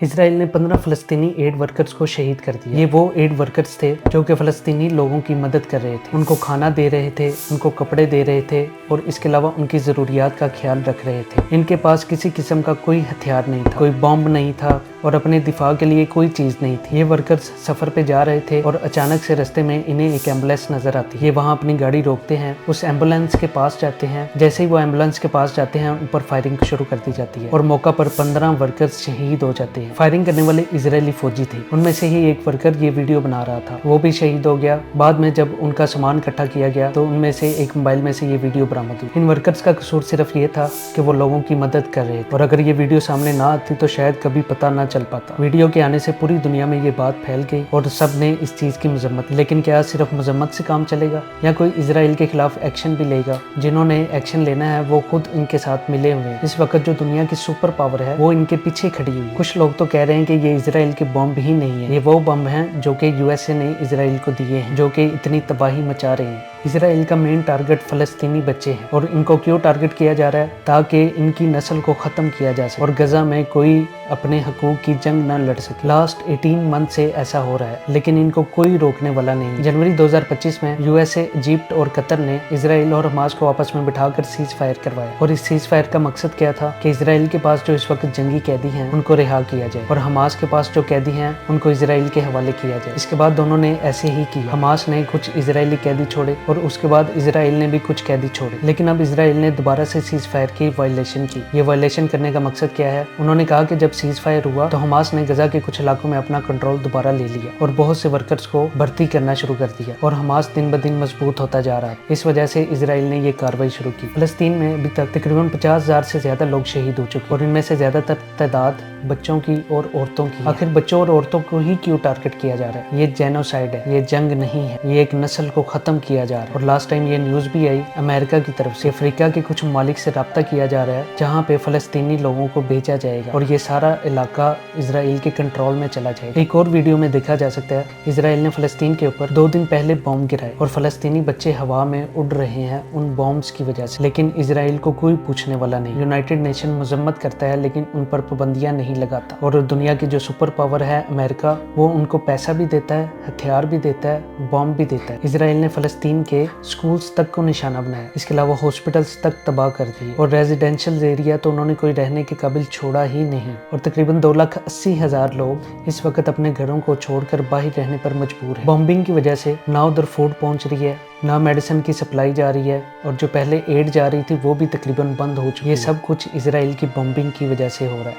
Israel ने 15 फ़लस्तीनी add workers को शहीद कर दिया। ये वो एड वर्कर्स थे जो कि फ़लस्तीनी लोगों की मदद कर रहे थे, उनको खाना दे रहे थे, उनको कपड़े दे रहे थे और इसके अलावा उनकी ज़रूरियात का ख्याल रख रहे थे। इनके पास किसी किस्म का कोई हथियार नहीं था, कोई बॉम्ब नहीं था और अपने दिफा के लिए कोई चीज़ नहीं थी। ये वर्कर्स सफ़र पे जा रहे थे और अचानक से रास्ते में इन्हें एक एम्बुलेंस नज़र आती है। ये वहाँ अपनी गाड़ी रोकते हैं, उस एम्बुलेंस के पास जाते हैं। जैसे ही वो एम्बुलेंस के पास जाते हैं, ऊपर फायरिंग शुरू कर दी जाती है और मौका पर 15 वर्कर्स शहीद हो जाते हैं। फायरिंग करने वाले इजरायली फौजी थे, उनमें से ही एक वर्कर ये वीडियो बना रहा था, वो भी शहीद हो गया। बाद में जब उनका सामान इकट्ठा किया गया तो उनमें से एक मोबाइल में से ये वीडियो बरामद हुई। इन वर्कर्स का कसूर सिर्फ ये था कि वो लोगों की मदद कर रहे थे और अगर ये वीडियो सामने ना आती तो शायद कभी पता ना चल पाता। वीडियो के आने से पूरी दुनिया में ये बात फैल गई और सब ने इस चीज की मजम्मत। लेकिन क्या सिर्फ मजम्मत से काम चलेगा या कोई इजराइल के खिलाफ एक्शन भी लेगा? जिन्होंने एक्शन लेना है वो खुद इनके साथ मिले हुए हैं। इस वक्त जो दुनिया की सुपर पावर है वो इनके पीछे खड़ी हुई है। कुछ लोग तो कह रहे हैं कि ये इजराइल के बॉम्ब ही नहीं है, ये वो बम हैं जो कि यूएसए ने इजराइल को दिए हैं, जो कि इतनी तबाही मचा रहे हैं। इजराइल का मेन टारगेट फ़लस्तीनी बच्चे हैं और इनको क्यों टारगेट किया जा रहा है? ताकि इनकी नस्ल को ख़त्म किया जा सके और गजा में कोई अपने हकूक़ की जंग ना लड़ सके। लास्ट 18 मंथ से ऐसा हो रहा है लेकिन इनको कोई रोकने वाला नहीं। जनवरी 2025 में यूएसए, इजिप्ट और कतर ने इजराइल और हमास को आपस में बिठाकर सीज फायर करवाया और इस सीज फायर का मकसद क्या था कि इजराइल के पास जो इस वक्त जंगी कैदी हैं उनको रिहा किया जाए और हमास के पास जो कैदी हैं उनको इजराइल के हवाले किया जाए। इसके बाद दोनों ने ऐसे ही किया। हमास ने कुछ इजरायली कैदी छोड़े और उसके बाद इजराइल ने भी कुछ कैदी छोड़े। लेकिन अब इजराइल ने दोबारा से सीज फायर की वायलेशन की। ये वायलेशन करने का मकसद क्या है? उन्होंने कहा कि जब सीज फायर हुआ तो हमास ने गजा के कुछ इलाकों में अपना कंट्रोल दोबारा ले लिया और बहुत से वर्कर्स को भर्ती करना शुरू कर दिया और हमास दिन ब दिन मजबूत होता जा रहा है। इस वजह से इजराइल ने ये कार्रवाई शुरू की। फलस्तीन में अभी तक तकरीबन 50,000 से ज्यादा लोग शहीद हो चुके और इनमें से ज्यादातर तादाद बच्चों की और औरतों की। आखिर बच्चों और औरतों को ही क्यों टारगेट किया जा रहा है? ये जेनोसाइड है, ये जंग नहीं है, ये एक नस्ल को खत्म किया जा रहा है। और लास्ट टाइम ये न्यूज भी आई अमेरिका की तरफ से, अफ्रीका के कुछ ममालिक से राब्ता किया जा रहा है जहाँ पे फलस्तीनी लोगों को भेजा जाएगा और ये सारा इलाका इजराइल के कंट्रोल में चला जाएगा। एक और वीडियो में देखा जा सकता है इजराइल ने फलस्तीन के ऊपर 2 दिन पहले बॉम्ब गिराए और फलस्तीनी बच्चे हवा में उड़ रहे हैं उन बॉम्ब्स की वजह से, लेकिन इजराइल को कोई पूछने वाला नहीं। यूनाइटेड नेशन मजम्मत करता है लेकिन उन पर पाबंदियां नहीं लगाता और दुनिया की जो सुपर पावर है अमेरिका, वो उनको पैसा भी देता है, हथियार भी देता है, बॉम्ब भी देता है। इजराइल ने फलस्तीन के स्कूल्स तक को निशाना बनाया, इसके अलावा हॉस्पिटल्स तक तबाह कर दिए और रेजिडेंशियल एरिया तो उन्होंने कोई रहने के काबिल छोड़ा ही नहीं और तकरीबन 2,80,000 लोग इस वक्त अपने घरों को छोड़कर बाहर रहने पर मजबूर हैं। बॉम्बिंग की वजह से ना उधर फूड पहुंच रही है, ना मेडिसिन की सप्लाई जा रही है और जो पहले एड जा रही थी वो भी तकरीबन बंद हो चुकी है। ये सब कुछ इजराइल की बॉम्बिंग की वजह से हो रहा है।